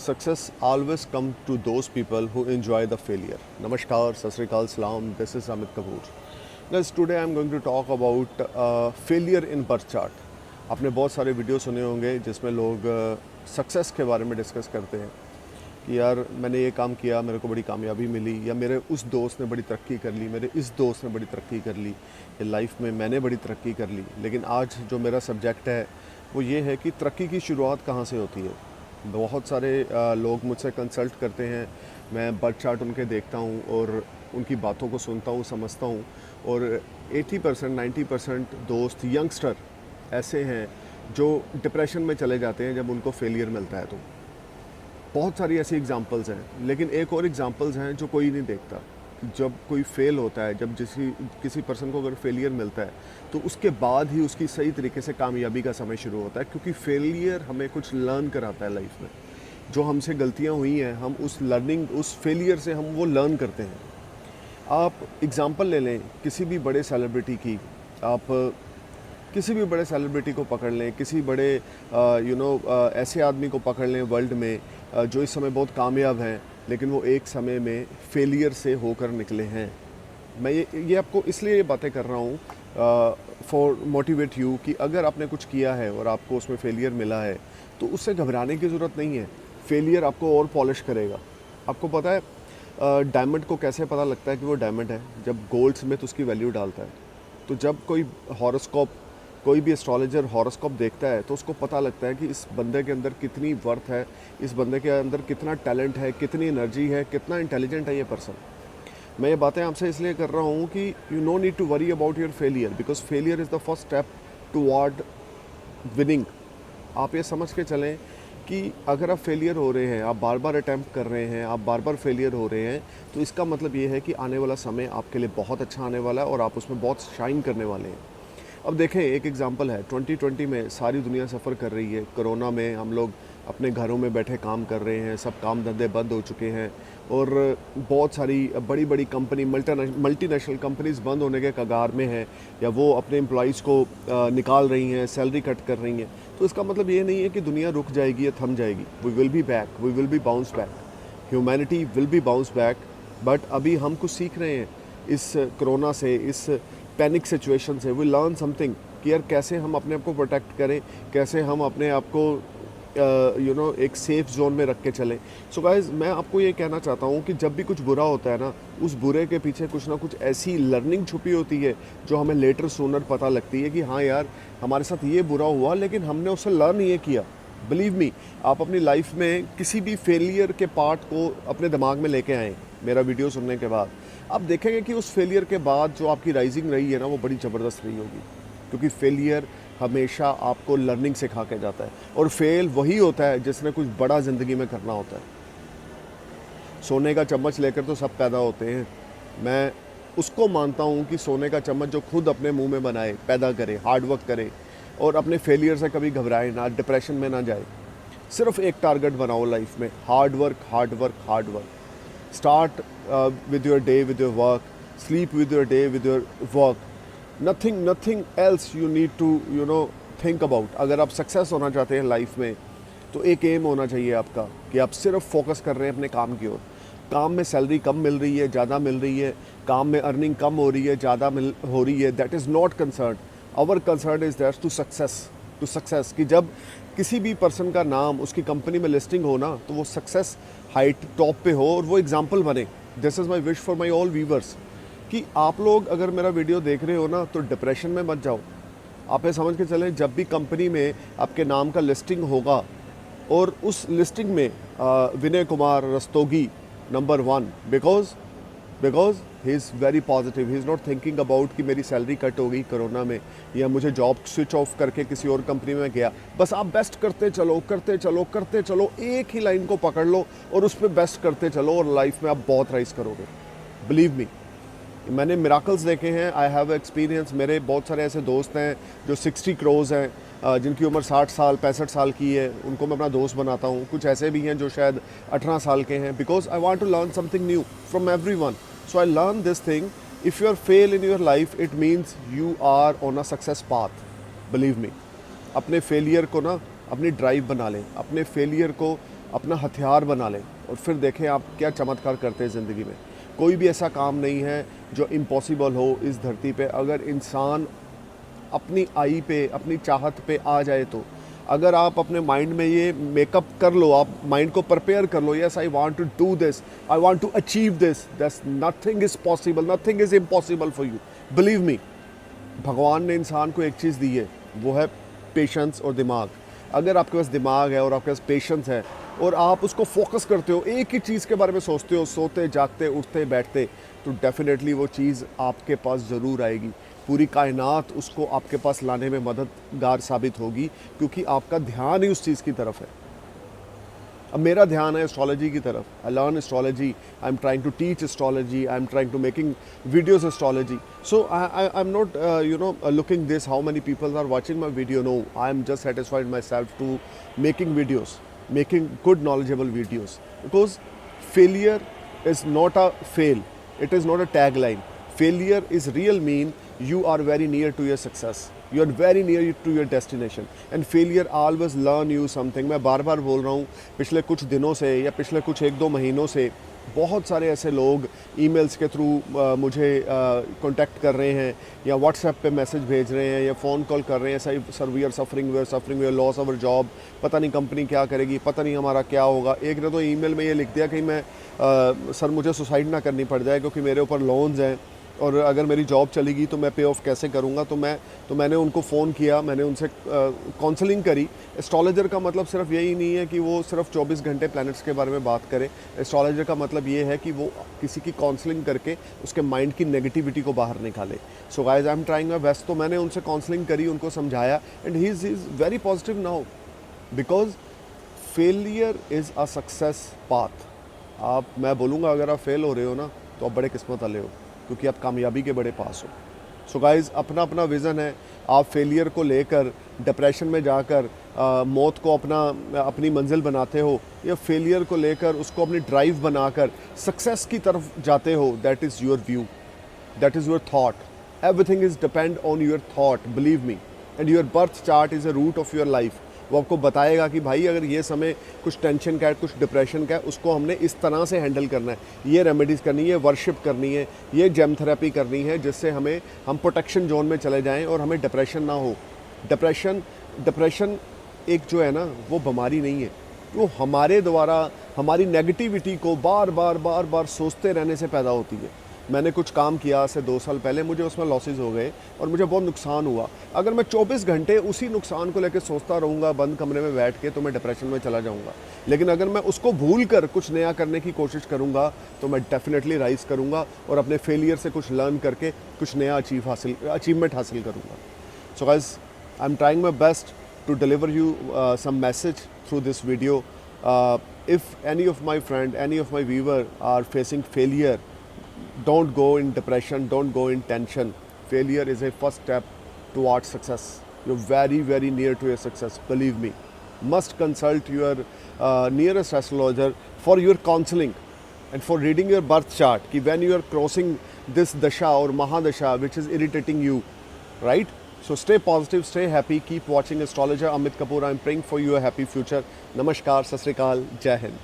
Success always comes to those people who enjoy the failure. Namaskar, Sat Sri Akal, Salam. This is Amit Kapoor. Guys, today I am going to talk about failure in birth chart. आपने बहुत सारे video सुने होंगे जिसमें लोग success के बारे में डिस्कस करते हैं कि यार मैंने ये काम किया, मेरे को बड़ी कामयाबी मिली, या मेरे उस दोस्त ने बड़ी तरक्की कर ली, मेरे इस दोस्त ने बड़ी तरक्की कर ली, या लाइफ में मैंने बड़ी तरक्की कर ली। लेकिन आज जो मेरा सब्जेक्ट है वो ये है कि तरक्की की शुरुआत कहाँ से होती है। बहुत सारे लोग मुझसे कंसल्ट करते हैं, मैं बर्थ चार्ट उनके देखता हूँ और उनकी बातों को सुनता हूँ, समझता हूँ। और 80% 90% दोस्त यंगस्टर ऐसे हैं जो डिप्रेशन में चले जाते हैं जब उनको फेलियर मिलता है। तो बहुत सारी ऐसी एग्जांपल्स हैं, लेकिन एक और एग्जांपल्स हैं जो कोई नहीं देखता। जब कोई फेल होता है, जब किसी पर्सन को अगर फेलियर मिलता है तो उसके बाद ही उसकी सही तरीके से कामयाबी का समय शुरू होता है, क्योंकि फेलियर हमें कुछ लर्न कराता है लाइफ में। जो हमसे गलतियां हुई हैं, हम उस फेलियर से हम वो लर्न करते हैं। आप एग्जांपल ले लें किसी भी बड़े सेलिब्रिटी की, आप किसी भी बड़े सेलिब्रिटी को पकड़ लें, किसी बड़े ऐसे आदमी को पकड़ लें वर्ल्ड में जो इस समय बहुत कामयाब हैं, लेकिन वो एक समय में फेलियर से होकर निकले हैं। मैं ये आपको इसलिए ये बातें कर रहा हूँ फॉर मोटिवेट यू कि अगर आपने कुछ किया है और आपको उसमें फेलियर मिला है तो उससे घबराने की ज़रूरत नहीं है। फेलियर आपको और पॉलिश करेगा। आपको पता है डायमंड को कैसे पता लगता है कि वो डायमंड है? जब गोल्ड स्मिथ उसकी वैल्यू डालता है। तो जब कोई भी एस्ट्रोलॉजर हॉरोस्कोप देखता है तो उसको पता लगता है कि इस बंदे के अंदर कितनी वर्थ है, इस बंदे के अंदर कितना टैलेंट है, कितनी एनर्जी है, कितना इंटेलिजेंट है ये पर्सन। मैं ये बातें आपसे इसलिए कर रहा हूँ कि you no need to worry about your failure, because failure is the first step toward winning. आप ये समझ के चलें कि अगर आप फेलियर हो रहे हैं, आप बार बार अटैम्प्ट कर रहे हैं, आप बार बार फेलियर हो रहे हैं, तो इसका मतलब ये है कि आने वाला समय आपके लिए बहुत अच्छा आने वाला है और आप उसमें बहुत शाइन करने वाले हैं। अब देखें, एक एग्जांपल है, 2020 में सारी दुनिया सफ़र कर रही है। कोरोना में हम लोग अपने घरों में बैठे काम कर रहे हैं, सब काम धंधे बंद हो चुके हैं और बहुत सारी बड़ी बड़ी कंपनी, मल्टीनेशनल कंपनीज बंद होने के कगार में हैं, या वो अपने एम्प्लॉइज़ को निकाल रही हैं, सैलरी कट कर रही हैं। तो इसका मतलब ये नहीं है कि दुनिया रुक जाएगी या थम जाएगी। We will be back, we will be bounce back, humanity will be bounce back. But अभी हम कुछ सीख रहे हैं इस कोरोना से, इस पैनिक सिचुएशन से। वी लर्न समथिंग कि यार कैसे हम अपने आप को प्रोटेक्ट करें, कैसे हम अपने आप को एक सेफ जोन में रख के चलें। सो गाइज, मैं आपको ये कहना चाहता हूँ कि जब भी कुछ बुरा होता है ना, उस बुरे के पीछे कुछ ना कुछ ऐसी लर्निंग छुपी होती है जो हमें लेटर सूनर पता लगती है कि हाँ यार, हमारे साथ ये बुरा हुआ लेकिन हमने उससे लर्न ये किया। बिलीव मी, आप अपनी लाइफ में किसी भी फेलियर के पार्ट को अपने दिमाग में लेके आएँ मेरा वीडियो सुनने के बाद, आप देखेंगे कि उस फेलियर के बाद जो आपकी राइजिंग रही है ना, वो बड़ी ज़बरदस्त रही होगी। क्योंकि फेलियर हमेशा आपको लर्निंग सिखा के जाता है, और फेल वही होता है जिसने कुछ बड़ा ज़िंदगी में करना होता है। सोने का चम्मच लेकर तो सब पैदा होते हैं। मैं उसको मानता हूँ कि सोने का चम्मच जो खुद अपने मुंह में बनाए, पैदा करे, हार्ड वर्क करे और अपने फेलियर से कभी घबराए ना, डिप्रेशन में ना जाए। सिर्फ एक टारगेट बनाओ लाइफ में, hard work, hard work, hard work. Start with your day with your work, sleep with your day with your work. Nothing else you need to think about. अगर आप सक्सेस होना चाहते हैं लाइफ में तो एक एम होना चाहिए आपका कि आप सिर्फ फोकस कर रहे हैं अपने काम की ओर। काम में सैलरी कम मिल रही है, ज़्यादा मिल रही है, काम में अर्निंग कम हो रही है, ज़्यादा हो रही है, that is not concern. Our concern is that to success कि जब किसी भी पर्सन का नाम उसकी कंपनी में लिस्टिंग हो ना, तो वो सक्सेस हाइट टॉप पे हो और वो एग्जांपल बने। This is my wish for my all viewers कि आप लोग अगर मेरा वीडियो देख रहे हो ना, तो डिप्रेशन में मत जाओ। आप ये समझ के चलें, जब भी कंपनी में आपके नाम का लिस्टिंग होगा और उस लिस्टिंग में Vinay Kumar Rastogi number 1, because he is very positive, he is not thinking about कि मेरी सैलरी कट हो गई कोरोना में, या मुझे जॉब स्विच ऑफ करके किसी और कंपनी में गया। बस आप बेस्ट करते चलो, करते चलो, करते चलो, एक ही लाइन को पकड़ लो और उस पर बेस्ट करते चलो और लाइफ में आप बहुत राइज करोगे। बिलीव मी, मैंने मिराकल्स देखे हैं, आई हैव एक्सपीरियंस। मेरे बहुत सारे ऐसे दोस्त हैं जो 60 क्रोर्स हैं, जिनकी उम्र 60 साल 65 साल की है, उनको मैं अपना दोस्त बनाता हूँ। कुछ ऐसे भी हैं जो शायद 18 साल के हैं, because I want to learn something new from everyone. So I learn this thing, if you are fail in your life it means you are on a success path. Believe me, अपने failure को ना अपनी drive बना लें, अपने failure को अपना हथियार बना लें और फिर देखें आप क्या चमत्कार करते हैं ज़िंदगी में। कोई भी ऐसा काम नहीं है जो इम्पॉसिबल हो इस धरती पे, अगर इंसान अपनी आई पे, अपनी चाहत पे आ जाए तो। अगर आप अपने माइंड में ये मेकअप कर लो, आप माइंड को प्रिपेयर कर लो, yes I want to do this, I want to achieve this, that's nothing is possible, nothing is impossible for you, believe me. भगवान ने इंसान को एक चीज़ दी है, वो है पेशेंस और दिमाग। अगर आपके पास दिमाग है और आपके पास पेशेंस है और आप उसको फोकस करते हो, एक ही चीज़ के बारे में सोचते हो, सोते जागते उठते बैठते, तो डेफिनेटली वो चीज़ आपके पास ज़रूर आएगी। पूरी कायनात उसको आपके पास लाने में मददगार साबित होगी, क्योंकि आपका ध्यान ही उस चीज़ की तरफ है। अब मेरा ध्यान है एस्ट्रोलॉजी की तरफ। I learn astrology, I am trying to teach astrology, I am trying to making videos astrology. So I am not looking this how many people are watching my video, no, I am just satisfied myself to making videos, making good knowledgeable videos, because failure is not a fail, it is not a tagline. Failure is real mean you are very near to your success, you are very near to your destination, and failure always learn you something. मैं बार बार बोल रहा हूँ, पिछले कुछ दिनों से या पिछले कुछ 1-2 महीनों से बहुत सारे ऐसे लोग ईमेल्स के थ्रू मुझे कांटेक्ट कर रहे हैं, या व्हाट्सएप पे मैसेज भेज रहे हैं, या फ़ोन कॉल कर रहे हैं, sir we are suffering, we are loss our job, पता नहीं कंपनी क्या करेगी, पता नहीं हमारा क्या होगा। एक ने तो ईमेल में ये लिख दिया कि मैं सर मुझे सुसाइड ना करनी पड़ जाए क्योंकि मेरे ऊपर लोन्स हैं, और अगर मेरी जॉब चलेगी तो मैं पे ऑफ कैसे करूँगा। तो मैंने उनको फ़ोन किया, मैंने उनसे काउंसलिंग करी। एस्ट्रोलॉजर का मतलब सिर्फ यही नहीं है कि वो सिर्फ 24 घंटे प्लैनेट्स के बारे में बात करे। एस्ट्रोलॉजर का मतलब ये है कि वो किसी की काउंसलिंग करके उसके माइंड की नेगेटिविटी को बाहर निकाले। So guys, I am trying my best. तो मैंने उनसे काउंसलिंग करी, उनको समझाया, and he is very positive now, because failure is a success path. मैं बोलूँगा अगर आप फेल हो रहे हो ना, तो आप बड़े किस्मत वाले हो, क्योंकि आप कामयाबी के बड़े पास हो। सो गाइज़, अपना अपना विज़न है। आप फेलियर को लेकर डिप्रेशन में जाकर मौत को अपनी मंजिल बनाते हो, या फेलियर को लेकर उसको अपनी ड्राइव बनाकर सक्सेस की तरफ जाते हो, that is your view, that is your thought. Everything is depend on your thought, believe me, and your birth chart is a root of your life. वो आपको बताएगा कि भाई अगर ये समय कुछ टेंशन का है, कुछ डिप्रेशन का है, उसको हमने इस तरह से हैंडल करना है, ये रेमेडीज़ करनी है, वर्शिप करनी है, ये जेम थेरेपी करनी है, जिससे हम प्रोटेक्शन जोन में चले जाएं और हमें डिप्रेशन ना हो। डिप्रेशन एक जो है ना, वो बीमारी नहीं है, वो हमारे द्वारा हमारी नेगेटिविटी को बार बार सोचते रहने से पैदा होती है। मैंने कुछ काम किया आज से 2 साल पहले, मुझे उसमें लॉसेस हो गए और मुझे बहुत नुकसान हुआ। अगर मैं 24 घंटे उसी नुकसान को लेकर सोचता रहूँगा बंद कमरे में बैठ के, तो मैं डिप्रेशन में चला जाऊँगा। लेकिन अगर मैं उसको भूल कर कुछ नया करने की कोशिश करूँगा, तो मैं डेफिनेटली राइज करूँगा और अपने फेलियर से कुछ लर्न करके कुछ नया अचीवमेंट हासिल करूँगा। So guys, I am trying my best to deliver you some message through this video. If any of my friend, any of my viewer are facing failure, don't go in depression, don't go in tension. Failure is a first step towards success. You're very near to your success, believe me. Must consult your nearest astrologer for your counseling and for reading your birth chart, ki when you are crossing this dasha or mahadasha which is irritating you, right? So stay positive, stay happy, keep watching Astrologer Amit Kapoor. I am praying for you a happy future. Namaskar, Sat Sri Akal, Jai Hind.